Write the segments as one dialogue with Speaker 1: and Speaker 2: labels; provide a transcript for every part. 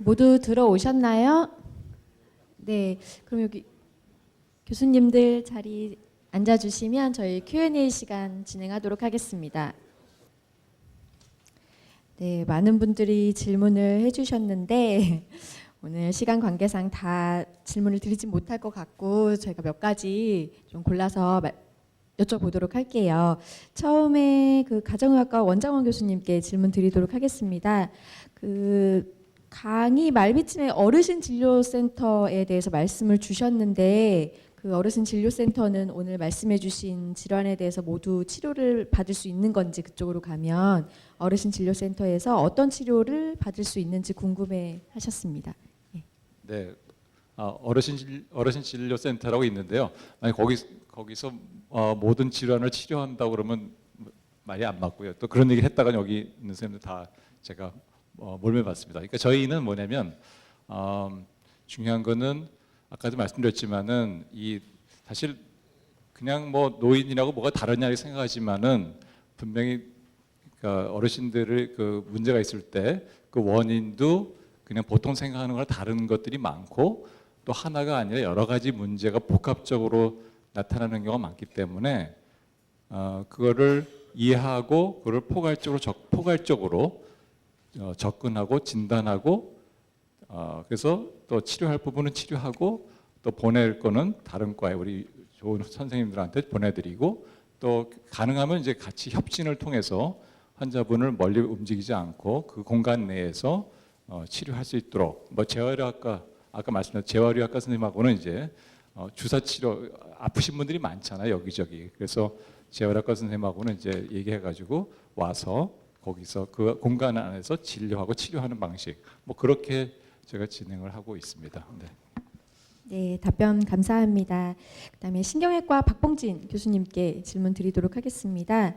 Speaker 1: 모두 들어오셨나요? 네, 그럼 여기 교수님들 자리 앉아주시면 저희 Q&A 시간 진행하도록 하겠습니다. 네, 많은 분들이 질문을 해주셨는데 오늘 시간 관계상 다 질문을 드리지 못할 것 같고 저희가 몇 가지 좀 골라서 여쭤보도록 할게요. 처음에 그 가정의학과 원장원 교수님께 질문 드리도록 하겠습니다. 그 강의 말미쯤에 어르신 진료센터에 대해서 말씀을 주셨는데 그 어르신 진료센터는 오늘 말씀해주신 질환에 대해서 모두 치료를 받을 수 있는 건지, 그쪽으로 가면 어르신 진료센터에서 어떤 치료를 받을 수 있는지 궁금해하셨습니다.
Speaker 2: 네, 어르신 진료센터라고 있는데요. 만약 거기서 모든 질환을 치료한다고 그러면 말이 안 맞고요. 또 그런 얘기를 했다가 여기 있는 선생님들 다 제가 몰매봤습니다. 그러니까 저희는 뭐냐면 중요한 거는 아까도 말씀드렸지만은 이 사실 그냥 뭐 노인이라고 뭐가 다르냐 생각하지만은 분명히 그러니까 어르신들의 그 문제가 있을 때 그 원인도 그냥 보통 생각하는 거랑 다른 것들이 많고 또 하나가 아니라 여러 가지 문제가 복합적으로 나타나는 경우가 많기 때문에 그거를 이해하고 그걸 포괄적으로 접근하고 진단하고 그래서 또 치료할 부분은 치료하고 또 보낼 거는 다른 과에 우리 좋은 선생님들한테 보내드리고 또 가능하면 이제 같이 협진을 통해서 환자분을 멀리 움직이지 않고 그 공간 내에서 치료할 수 있도록 뭐 재활의학과 아까 말씀드린 재활의학과 선생님하고는 이제 주사 치료 아프신 분들이 많잖아요 여기저기. 그래서 재활의학과 선생님하고는 이제 얘기해가지고 와서 거기서 그 공간 안에서 진료하고 치료하는 방식 뭐 그렇게 제가 진행을 하고 있습니다. 네.
Speaker 1: 네, 답변 감사합니다. 그다음에 신경외과 박봉진 교수님께 질문 드리도록 하겠습니다.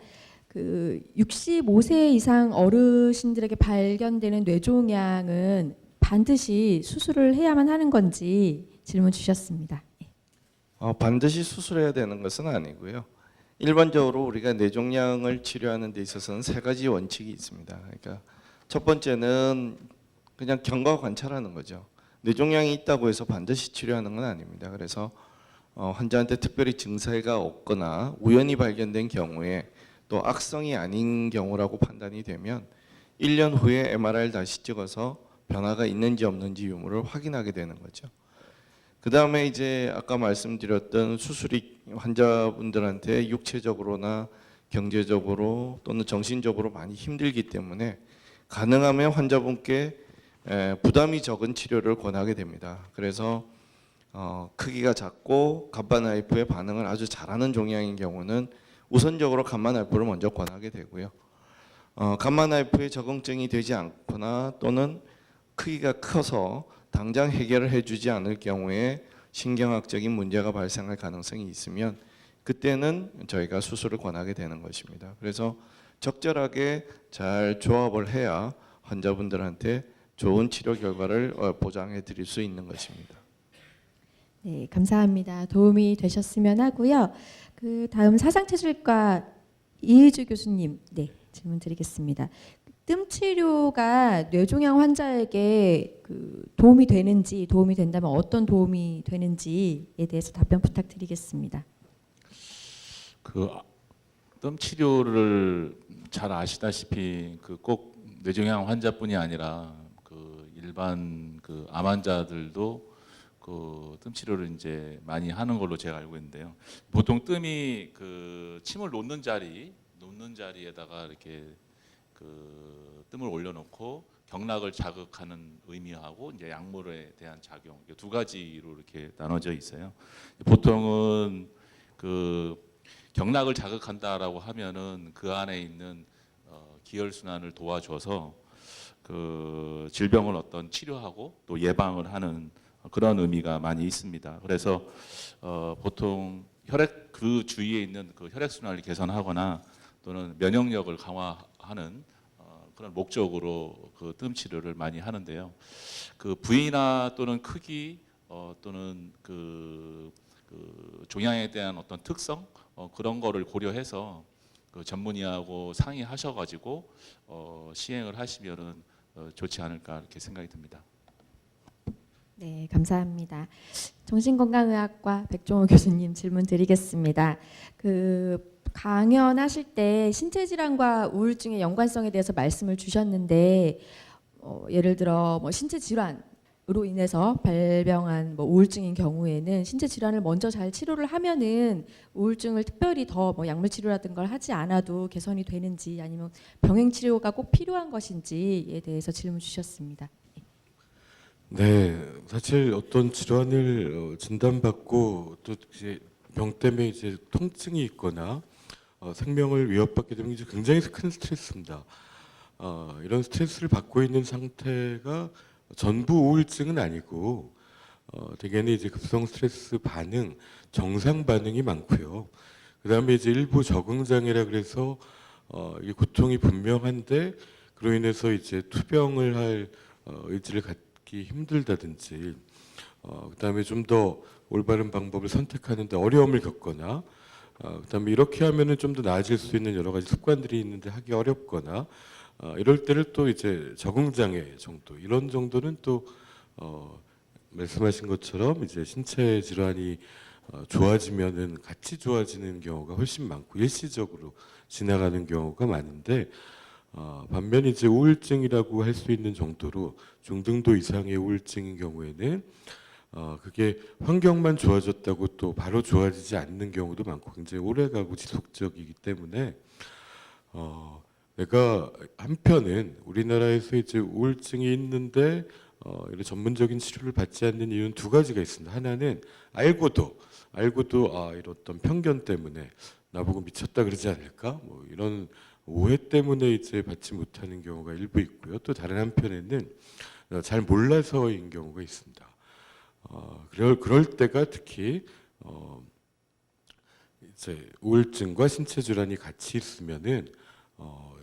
Speaker 1: 그 65세 이상 어르신들에게 발견되는 뇌종양은 반드시 수술을 해야만 하는 건지 질문 주셨습니다.
Speaker 3: 반드시 수술해야 되는 것은 아니고요. 일반적으로 우리가 뇌종양을 치료하는 데 있어서는 세 가지 원칙이 있습니다. 그러니까 첫 번째는 그냥 경과 관찰하는 거죠. 뇌종양이 있다고 해서 반드시 치료하는 건 아닙니다. 그래서 환자한테 특별히 증세가 없거나 우연히 발견된 경우에 또 악성이 아닌 경우라고 판단이 되면 1년 후에 MRI를 다시 찍어서 변화가 있는지 없는지 유무를 확인하게 되는 거죠. 그 다음에 이제 아까 말씀드렸던 수술이 환자분들한테 육체적으로나 경제적으로 또는 정신적으로 많이 힘들기 때문에 가능하면 환자분께 부담이 적은 치료를 권하게 됩니다. 그래서 크기가 작고 갑바나이프의 반응을 아주 잘하는 종양인 경우는 우선적으로 감마나이프를 먼저 권하게 되고요. 감마나이프에 적응증이 되지 않거나 또는 크기가 커서 당장 해결을 해주지 않을 경우에 신경학적인 문제가 발생할 가능성이 있으면 그때는 저희가 수술을 권하게 되는 것입니다. 그래서 적절하게 잘 조합을 해야 환자분들한테 좋은 치료 결과를 보장해 드릴 수 있는 것입니다.
Speaker 1: 네, 감사합니다. 도움이 되셨으면 하고요. 그 다음 사상체질과 이의주 교수님, 네, 질문 드리겠습니다. 뜸 치료가 뇌종양 환자에게 그 도움이 된다면 어떤 도움이 되는지에 대해서 답변 부탁드리겠습니다.
Speaker 2: 그 뜸 치료를 잘 아시다시피 그 꼭 뇌종양 환자뿐이 아니라 그 일반 그 암 환자들도 그 뜸 치료를 이제 많이 하는 걸로 제가 알고 있는데요. 보통 뜸이 그 침을 놓는 자리에다가 이렇게 그 뜸을 올려놓고 경락을 자극하는 의미하고 이제 약물에 대한 작용 두 가지로 이렇게 나눠져 있어요. 보통은 그 경락을 자극한다라고 하면은 그 안에 있는 기혈 순환을 도와줘서 그 질병을 어떤 치료하고 또 예방을 하는 그런 의미가 많이 있습니다. 그래서 보통 혈액 그 주위에 있는 그 혈액 순환을 개선하거나 또는 면역력을 강화하는 그런 목적으로 그 뜸 치료를 많이 하는데요. 그 부위나 또는 크기 또는 그 종양에 대한 어떤 특성 그런 거를 고려해서 그 전문의하고 상의하셔가지고 시행을 하시면은 좋지 않을까 이렇게 생각이 듭니다.
Speaker 1: 네, 감사합니다. 정신건강의학과 백종호 교수님 질문 드리겠습니다. 그 강연하실 때 신체 질환과 우울증의 연관성에 대해서 말씀을 주셨는데 예를 들어 뭐 신체 질환으로 인해서 발병한 뭐 우울증인 경우에는 신체 질환을 먼저 잘 치료를 하면은 우울증을 특별히 더 뭐 약물 치료라든 걸 하지 않아도 개선이 되는지 아니면 병행 치료가 꼭 필요한 것인지에 대해서 질문 주셨습니다.
Speaker 4: 네, 사실 어떤 질환을 진단받고 또 이제 병 때문에 이제 통증이 있거나 생명을 위협받게 되면 이제 굉장히 큰 스트레스입니다. 이런 스트레스를 받고 있는 상태가 전부 우울증은 아니고 대개는 이제 급성 스트레스 반응, 정상 반응이 많고요. 그다음에 이제 일부 적응 장애라 그래서 이 고통이 분명한데 그로 인해서 이제 투병을 할 의지를 갖기 힘들다든지 그다음에 좀 더 올바른 방법을 선택하는데 어려움을 겪거나 그다음에 이렇게 하면은 좀 더 나아질 수 있는 여러 가지 습관들이 있는데 하기 어렵거나 이럴 때를 또 이제 적응 장애 정도 이런 정도는 또 말씀하신 것처럼 이제 신체 질환이 좋아지면은 같이 좋아지는 경우가 훨씬 많고 일시적으로 지나가는 경우가 많은데 반면 이제 우울증이라고 할 수 있는 정도로 중등도 이상의 우울증인 경우에는 그게 환경만 좋아졌다고 또 바로 좋아지지 않는 경우도 많고 굉장히 오래가고 지속적이기 때문에 내가 한편은 우리나라에서 이제 우울증이 있는데 이런 전문적인 치료를 받지 않는 이유는 두 가지가 있습니다. 하나는 알고도 이런 어떤 편견 때문에 나보고 미쳤다 그러지 않을까 뭐 이런 오해 때문에 이제 받지 못하는 경우가 일부 있고요. 또 다른 한편에는 잘 몰라서인 경우가 있습니다. 그럴 때가 특히 이제 우울증과 신체 질환이 같이 있으면은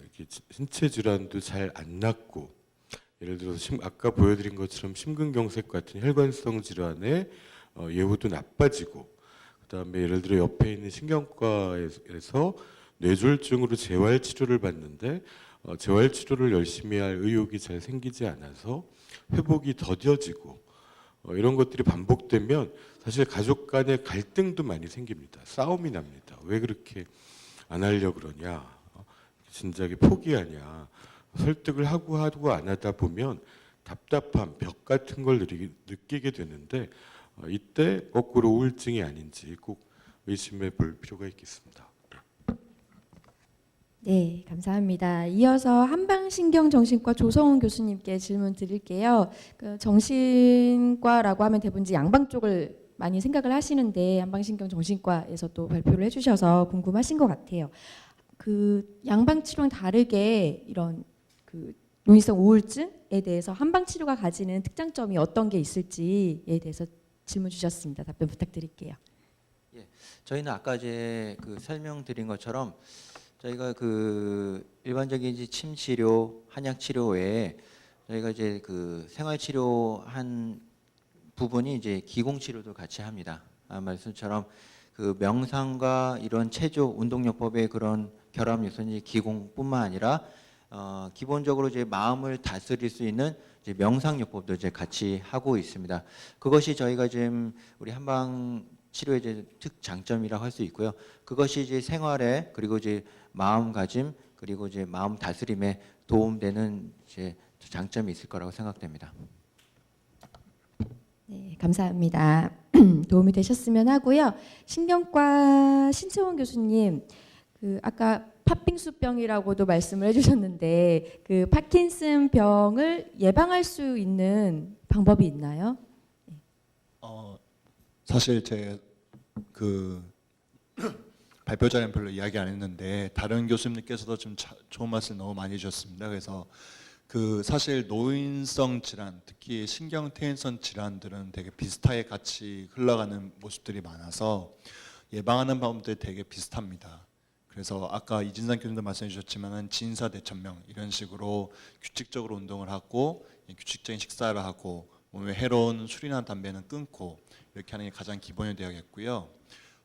Speaker 4: 이렇게 신체 질환도 잘 안 낫고 예를 들어서 아까 보여드린 것처럼 심근경색 같은 혈관성 질환의 예후도 나빠지고 그다음에 예를 들어 옆에 있는 신경과에서 뇌졸중으로 재활 치료를 받는데 재활 치료를 열심히 할 의욕이 잘 생기지 않아서 회복이 더뎌지고 이런 것들이 반복되면 사실 가족 간의 갈등도 많이 생깁니다. 싸움이 납니다. 왜 그렇게 안 하려고 그러냐? 진작에 포기하냐? 설득을 하고 안 하다 보면 답답함, 벽 같은 걸 느끼게 되는데 이때 거꾸로 우울증이 아닌지 꼭 의심해 볼 필요가 있겠습니다.
Speaker 1: 네, 감사합니다. 이어서 한방신경정신과 조성훈 교수님께 질문 드릴게요. 그 정신과라고 하면 대부분 이제 양방 쪽을 많이 생각을 하시는데 한방신경정신과에서 또 발표를 해주셔서 궁금하신 것 같아요. 그 양방 치료랑 다르게 이런 그 노인성 우울증에 대해서 한방 치료가 가지는 특장점이 어떤 게 있을지에 대해서 질문 주셨습니다. 답변 부탁드릴게요.
Speaker 5: 저희는 아까 이제 그 설명드린 것처럼 저희가 그 일반적인 이제 침 치료, 한약 치료 외에 저희가 이제 그 생활 치료한 부분이 이제 기공 치료도 같이 합니다. 말씀처럼 그 명상과 이런 체조, 운동요법의 그런 결합 요소는 기공뿐만 아니라 기본적으로 이제 마음을 다스릴 수 있는 이제 명상요법도 이제 같이 하고 있습니다. 그것이 저희가 지금 우리 한방 치료의 이제 특장점이라고 할 수 있고요. 그것이 이제 생활에 그리고 이제 마음가짐 그리고 이제 마음 다스림에 도움되는 이제 장점이 있을 거라고 생각됩니다.
Speaker 1: 네, 감사합니다. 도움이 되셨으면 하고요. 신경과 신채원 교수님, 그 아까 팥빙수병이라고도 말씀을 해주셨는데 그 파킨슨 병을 예방할 수 있는 방법이 있나요?
Speaker 6: 사실 제 그 발표 자리는 별로 이야기 안 했는데 다른 교수님께서도 좀 좋은 말씀 너무 많이 해주셨습니다. 그래서 그 사실 노인성 질환, 특히 신경퇴행성 질환들은 되게 비슷하게 같이 흘러가는 모습들이 많아서 예방하는 방법들이 되게 비슷합니다. 그래서 아까 이진상 교수님도 말씀해 주셨지만은 진사대천명 이런 식으로 규칙적으로 운동을 하고 규칙적인 식사를 하고 몸에 해로운 술이나 담배는 끊고 이렇게 하는 게 가장 기본이 되어야겠고요.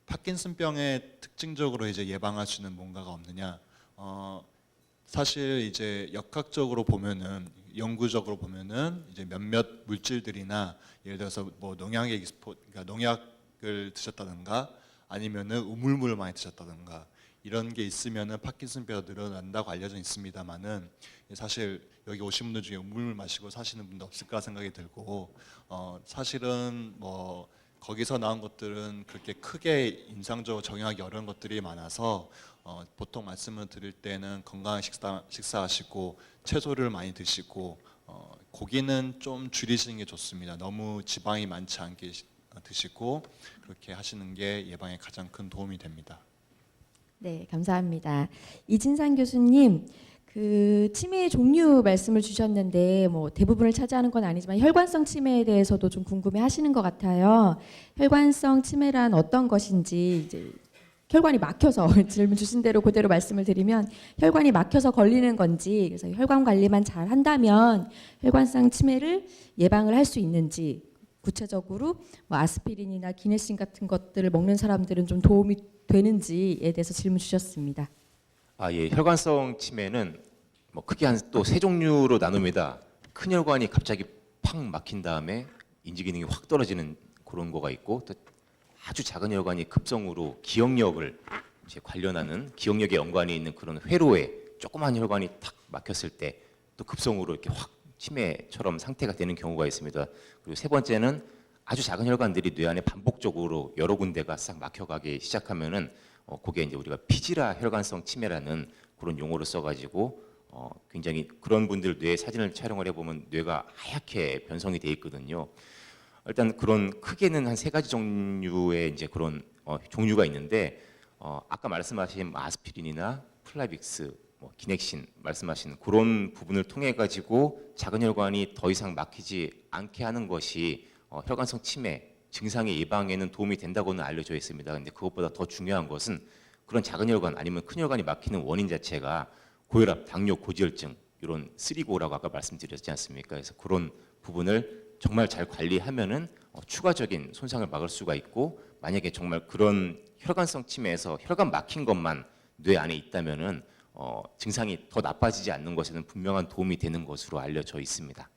Speaker 6: 파킨슨병의 특징적으로 이제 예방할 수 있는 뭔가가 없느냐? 사실 이제 역학적으로 보면은 연구적으로 보면은 이제 몇몇 물질들이나 예를 들어서 뭐 농약에 그러니까 농약을 드셨다든가 아니면은 우물물을 많이 드셨다든가 이런 게 있으면은 파킨슨병이 늘어난다고 알려져 있습니다만은 사실 여기 오신 분들 중에 우물물 마시고 사시는 분도 없을까 생각이 들고 사실은 뭐 거기서 나온 것들은 그렇게 크게 임상적으로 적용하기 어려운 것들이 많아서 보통 말씀을 드릴 때는 건강한 식사하시고 채소를 많이 드시고 고기는 좀 줄이시는 게 좋습니다. 너무 지방이 많지 않게 드시고 그렇게 하시는 게 예방에 가장 큰 도움이 됩니다.
Speaker 1: 네, 감사합니다. 이진상 교수님, 그 치매의 종류 말씀을 주셨는데 뭐 대부분을 차지하는 건 아니지만 혈관성 치매에 대해서도 좀 궁금해하시는 것 같아요. 혈관성 치매란 어떤 것인지 이제 혈관이 막혀서 질문 주신 대로 그대로 말씀을 드리면 혈관이 막혀서 걸리는 건지 그래서 혈관 관리만 잘 한다면 혈관성 치매를 예방을 할 수 있는지 구체적으로 뭐 아스피린이나 기네신 같은 것들을 먹는 사람들은 좀 도움이 되는지에 대해서 질문 주셨습니다.
Speaker 7: 예, 혈관성 치매는 뭐 크게 한 또 세 종류로 나눕니다. 큰 혈관이 갑자기 팍 막힌 다음에 인지 기능이 확 떨어지는 그런 거가 있고, 또 아주 작은 혈관이 급성으로 기억력을 이제 관련하는 기억력에 연관이 있는 그런 회로에 조그만 혈관이 탁 막혔을 때 또 급성으로 이렇게 확 치매처럼 상태가 되는 경우가 있습니다. 그리고 세 번째는 아주 작은 혈관들이 뇌 안에 반복적으로 여러 군데가 싹 막혀가기 시작하면은 그게 이제 우리가 피지라 혈관성 치매라는 그런 용어를 써가지고 굉장히 그런 분들 뇌 사진을 촬영을 해보면 뇌가 하얗게 변성이 돼 있거든요. 일단 그런 크게는 한 세 가지 종류의 이제 그런 종류가 있는데 아까 말씀하신 아스피린이나 플라빅스, 뭐 기넥신 말씀하신 그런 부분을 통해 가지고 작은 혈관이 더 이상 막히지 않게 하는 것이 혈관성 치매 증상의 예방에는 도움이 된다고는 알려져 있습니다. 근데 그것보다 더 중요한 것은 그런 작은 혈관 아니면 큰 혈관이 막히는 원인 자체가 고혈압, 당뇨, 고지혈증 이런 3고라고 아까 말씀드렸지 않습니까? 그래서 그런 부분을 정말 잘 관리하면은 추가적인 손상을 막을 수가 있고, 만약에 정말 그런 혈관성 치매에서 혈관 막힌 것만 뇌 안에 있다면은 증상이 더 나빠지지 않는 것에는 분명한 도움이 되는 것으로 알려져 있습니다.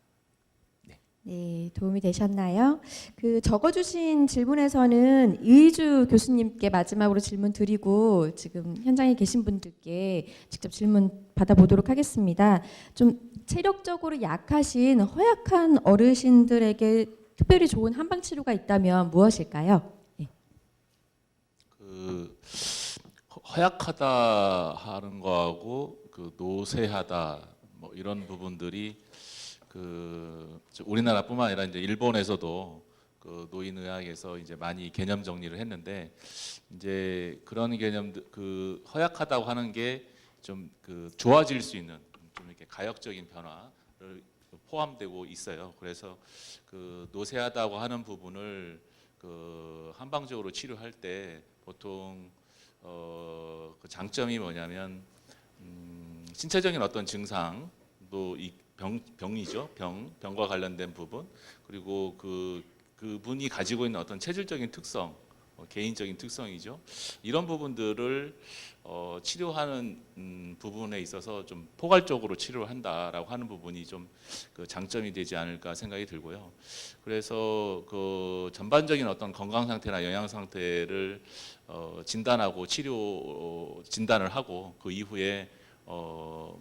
Speaker 1: 네, 도움이 되셨나요? 그 적어주신 질문에서는 이의주 교수님께 마지막으로 질문 드리고 지금 현장에 계신 분들께 직접 질문 받아보도록 하겠습니다. 좀 체력적으로 약하신 허약한 어르신들에게 특별히 좋은 한방 치료가 있다면 무엇일까요? 네.
Speaker 2: 그 허약하다 하는 거하고 그 노쇠하다 뭐 이런 부분들이 그 우리나라뿐만 아니라 이제 일본에서도 그 노인의학에서 이제 많이 개념 정리를 했는데, 이제 그런 개념들 그 허약하다고 하는 게 좀 그 좋아질 수 있는 좀 이렇게 가역적인 변화를 포함되고 있어요. 그래서 그 노쇠하다고 하는 부분을 그 한방적으로 치료할 때 보통 그 장점이 뭐냐면 신체적인 어떤 증상도 병이죠. 병과 관련된 부분, 그리고 그분이 가지고 있는 어떤 체질적인 특성, 개인적인 특성이죠. 이런 부분들을 치료하는 부분에 있어서 좀 포괄적으로 치료를 한다라고 하는 부분이 좀 그 장점이 되지 않을까 생각이 들고요. 그래서 그 전반적인 어떤 건강 상태나 영양 상태를 진단하고 치료 진단을 하고 그 이후에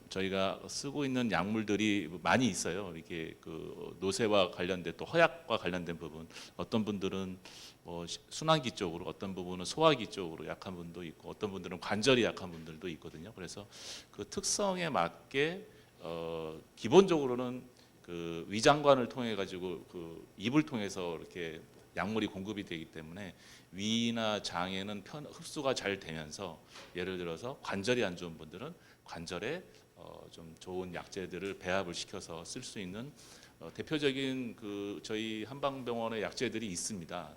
Speaker 2: 저희가 쓰고 있는 약물들이 많이 있어요. 이렇게 그 노쇠와 관련된 또 허약과 관련된 부분, 어떤 분들은 뭐 순환기 쪽으로, 어떤 부분은 소화기 쪽으로 약한 분도 있고, 어떤 분들은 관절이 약한 분들도 있거든요. 그래서 그 특성에 맞게 기본적으로는 그 위장관을 통해 가지고 그 입을 통해서 이렇게 약물이 공급이 되기 때문에 위나 장에는 흡수가 잘 되면서, 예를 들어서 관절이 안 좋은 분들은 관절에 좀 좋은 약재들을 배합을 시켜서 쓸 수 있는 대표적인 그 저희 한방병원의 약재들이 있습니다.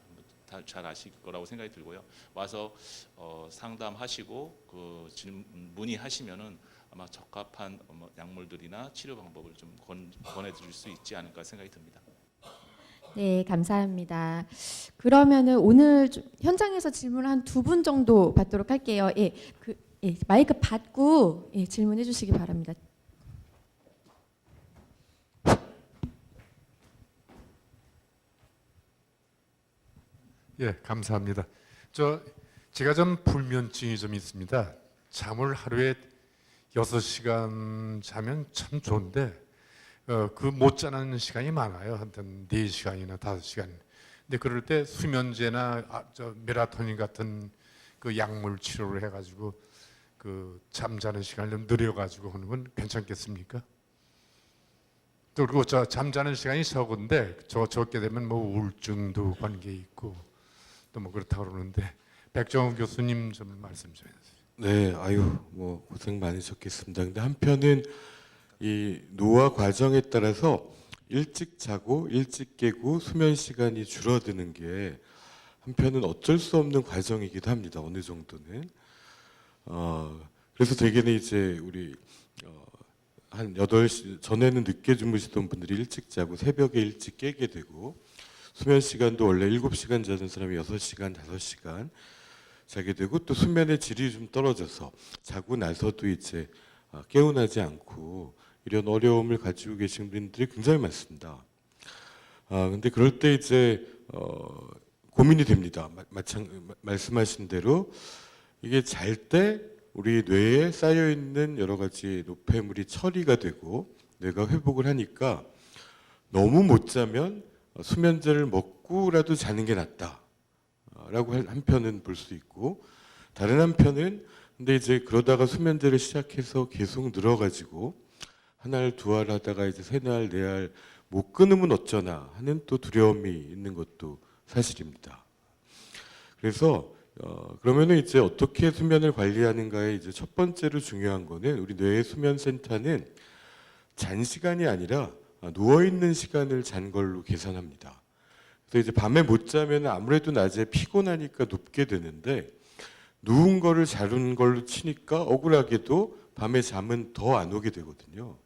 Speaker 2: 다 잘 아실 거라고 생각이 들고요. 와서 상담하시고 그 문의하시면은 아마 적합한 약물들이나 치료 방법을 좀 권해드릴 수 있지 않을까 생각이 듭니다.
Speaker 1: 네, 감사합니다. 그러면은 오늘 좀 현장에서 질문 한 두 분 정도 받도록 할게요. 예, 그 예, 마이크 받고 예, 질문해 주시기 바랍니다.
Speaker 8: 예, 감사합니다. 제가 좀 불면증이 좀 있습니다. 잠을 하루에 6시간 자면 참 좋은데 그 못 자는 시간이 많아요. 한 4시간이나 5시간. 근데 그럴 때 수면제나 메라토닌 같은 그 약물 치료를 해가지고 그 잠자는 시간을 좀 늘려가지고 하는 건 괜찮겠습니까? 또 그리고 잠자는 시간이 적은데 적게 되면 뭐 우울증도 관계 있고 또 뭐 그렇다고 그러는데 백정훈 교수님 좀 말씀 좀 해주세요.
Speaker 4: 네, 아유 뭐 고생 많으셨겠습니다. 근데 한편은 이 노화 과정에 따라서 일찍 자고 일찍 깨고 수면 시간이 줄어드는 게 한편은 어쩔 수 없는 과정이기도 합니다. 어느 정도는. 그래서 대개는 이제 우리 한 8시 전에는 늦게 주무시던 분들이 일찍 자고 새벽에 일찍 깨게 되고 수면 시간도 원래 7시간 자는 사람이 6시간, 5시간 자게 되고 또 수면의 질이 좀 떨어져서 자고 나서도 이제 개운하지 않고 이런 어려움을 가지고 계신 분들이 굉장히 많습니다. 근데 그럴 때 이제 고민이 됩니다. 말씀하신 대로 이게 잘 때 우리 뇌에 쌓여 있는 여러 가지 노폐물이 처리가 되고 뇌가 회복을 하니까 너무 못 자면 수면제를 먹고라도 자는 게 낫다라고 한편은 볼 수 있고 다른 한편은 근데 이제 그러다가 수면제를 시작해서 계속 늘어가지고 한 알, 두 알 하다가 이제 세 알, 네 알 못 끊으면 어쩌나 하는 또 두려움이 있는 것도 사실입니다. 그래서 그러면은 이제 어떻게 수면을 관리하는가에 이제 첫 번째로 중요한 거는 우리 뇌의 수면 센터는 잔 시간이 아니라 누워 있는 시간을 잔 걸로 계산합니다. 그래서 이제 밤에 못 자면 아무래도 낮에 피곤하니까 눕게 되는데 누운 거를 자는 걸로 치니까 억울하게도 밤에 잠은 더 안 오게 되거든요.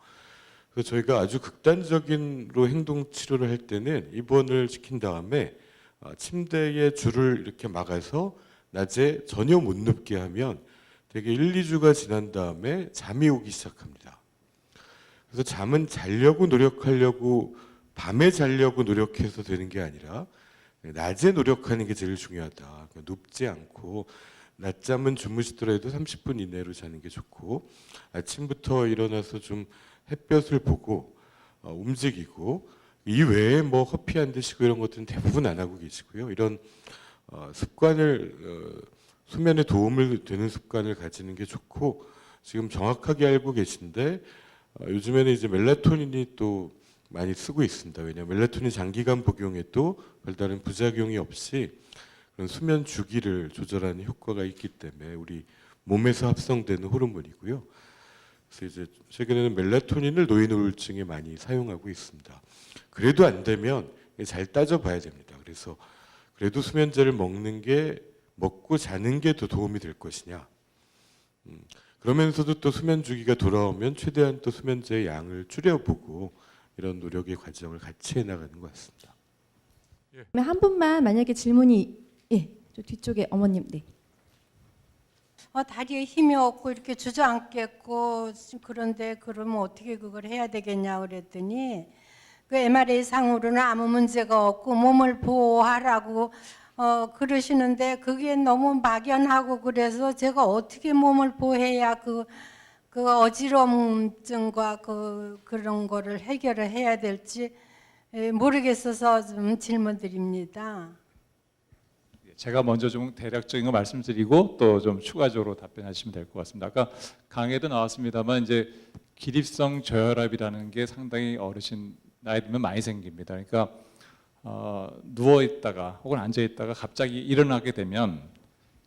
Speaker 4: 그래서 저희가 아주 극단적인로 행동 치료를 할 때는 입원을 시킨 다음에 침대에 줄을 이렇게 막아서 낮에 전혀 못 눕게 하면 되게 1, 2주가 지난 다음에 잠이 오기 시작합니다. 그래서 잠은 자려고 노력하려고 밤에 자려고 노력해서 되는 게 아니라 낮에 노력하는 게 제일 중요하다. 그러니까 눕지 않고 낮잠은 주무시더라도 30분 이내로 자는 게 좋고 아침부터 일어나서 좀 햇볕을 보고 움직이고 이 외에 뭐 커피 안 드시고 이런 것들은 대부분 안 하고 계시고요. 이런 습관을 수면에 도움을 되는 습관을 가지는 게 좋고 지금 정확하게 알고 계신데 요즘에는 이제 멜라토닌이 또 많이 쓰고 있습니다. 왜냐하면 멜라토닌 장기간 복용에도 별다른 부작용이 없이 그런 수면 주기를 조절하는 효과가 있기 때문에 우리 몸에서 합성되는 호르몬이고요. 그래서 이제 최근에는 멜라토닌을 노인 우울증에 많이 사용하고 있습니다. 그래도 안 되면 잘 따져봐야 됩니다. 그래서 그래도 수면제를 먹고 자는 게 더 도움이 될 것이냐. 그러면서도 또 수면 주기가 돌아오면 최대한 또 수면제의 양을 줄여보고 이런 노력의 과정을 같이 해나가는 것 같습니다.
Speaker 1: 한 분만 만약에 질문이 예, 저 뒤쪽에 어머님 네.
Speaker 9: 다리에 힘이 없고 이렇게 주저앉겠고 그런데 그러면 어떻게 그걸 해야 되겠냐 그랬더니 그 MRI 상으로는 아무 문제가 없고 몸을 보호하라고 그러시는데 그게 너무 막연하고 그래서 제가 어떻게 몸을 보호해야 그 어지럼증과 그런 거를 해결을 해야 될지 모르겠어서 좀 질문드립니다.
Speaker 2: 제가 먼저 좀 대략적인 거 말씀드리고 또 좀 추가적으로 답변하시면 될 것 같습니다. 아까 강의도 나왔습니다만 이제 기립성 저혈압이라는 게 상당히 어르신 나이 들면 많이 생깁니다. 그러니까 누워 있다가 혹은 앉아 있다가 갑자기 일어나게 되면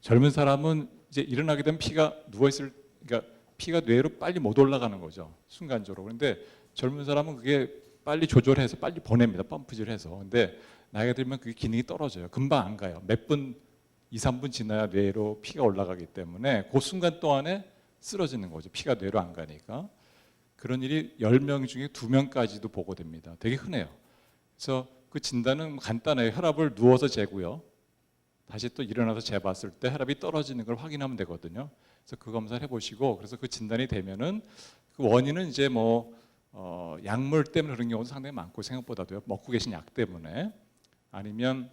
Speaker 2: 젊은 사람은 이제 일어나게 되면 피가 그러니까 피가 뇌로 빨리 못 올라가는 거죠. 순간적으로. 그런데 젊은 사람은 그게 빨리 조절해서 빨리 보냅니다. 펌프질해서. 근데 나이가 들면 그게 기능이 떨어져요. 금방 안 가요. 몇 분, 2, 3분 지나야 뇌로 피가 올라가기 때문에 그 순간 동안에 쓰러지는 거죠. 피가 뇌로 안 가니까. 그런 일이 10명 중에 2명까지도 보고됩니다. 되게 흔해요. 그래서 그 진단은 간단해요. 혈압을 누워서 재고요. 다시 또 일어나서 재봤을 때 혈압이 떨어지는 걸 확인하면 되거든요. 그래서 그 검사를 해보시고 그래서 그 진단이 되면은 그 원인은 이제 뭐 약물 때문에 그런 경우도 상당히 많고 생각보다도요. 먹고 계신 약 때문에 아니면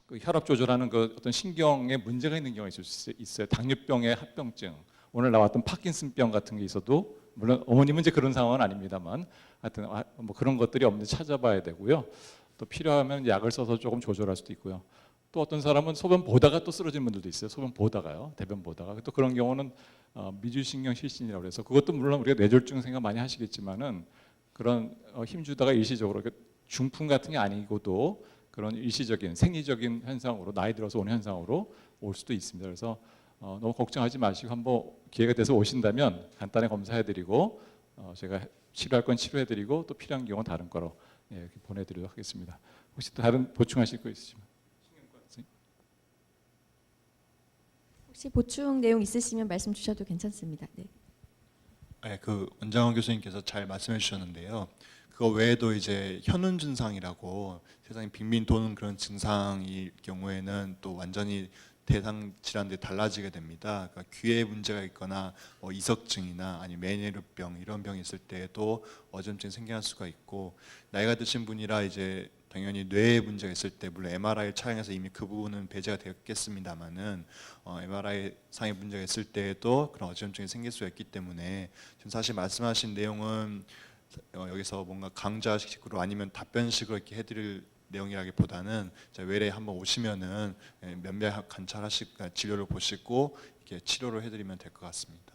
Speaker 2: 그 혈압 조절하는 그 어떤 신경에 문제가 있는 경우가 있을 수 있어요. 당뇨병의 합병증, 오늘 나왔던 파킨슨병 같은 게 있어도 물론 어머님은 이제 그런 상황은 아닙니다만 하여튼 뭐 그런 것들이 없는지 찾아봐야 되고요. 또 필요하면 약을 써서 조금 조절할 수도 있고요. 또 어떤 사람은 소변 보다가 또 쓰러진 분들도 있어요. 소변 보다가요, 대변 보다가. 또 그런 경우는 미주신경 실신이라고 해서 그것도 물론 우리가 뇌졸중 생각 많이 하시겠지만은 그런 힘 주다가 일시적으로 중풍 같은 게 아니고도 그런 일시적인 생리적인 현상으로 나이 들어서 오는 현상으로 올 수도 있습니다. 그래서 너무 걱정하지 마시고 한번 기회가 돼서 오신다면 간단히 검사해드리고 제가 치료할 건 치료해드리고 또 필요한 경우는 다른 거로 이렇게 보내드리도록 하겠습니다. 혹시 또 다른 보충하실 거 있으시면?
Speaker 1: 혹시 보충 내용 있으시면 말씀 주셔도 괜찮습니다. 네.
Speaker 6: 네, 그 원장원 교수님께서 잘 말씀해 주셨는데요. 그거 외에도 이제 현운 증상이라고 세상에 빙빙 도는 그런 증상일 경우에는 또 완전히 대상 질환들이 달라지게 됩니다. 그러니까 귀에 문제가 있거나 뭐 이석증이나 아니 메니에르병 이런 병이 있을 때에도 어지럼증이 생겨날 수가 있고 나이가 드신 분이라 이제 당연히 뇌에 문제가 있을 때 물론 MRI 촬영해서 이미 그 부분은 배제가 되었겠습니다만은 MRI 상의 문제가 있을 때에도 그런 어지럼증이 생길 수가 있기 때문에 지금 사실 말씀하신 내용은 여기서 뭔가 강좌식으로 아니면 답변식으로 이렇게 해드릴 내용이라기보다는 외래에 한번 오시면은 면밀 관찰하시고 진료를 보시고 이렇게 치료를 해드리면 될 것 같습니다.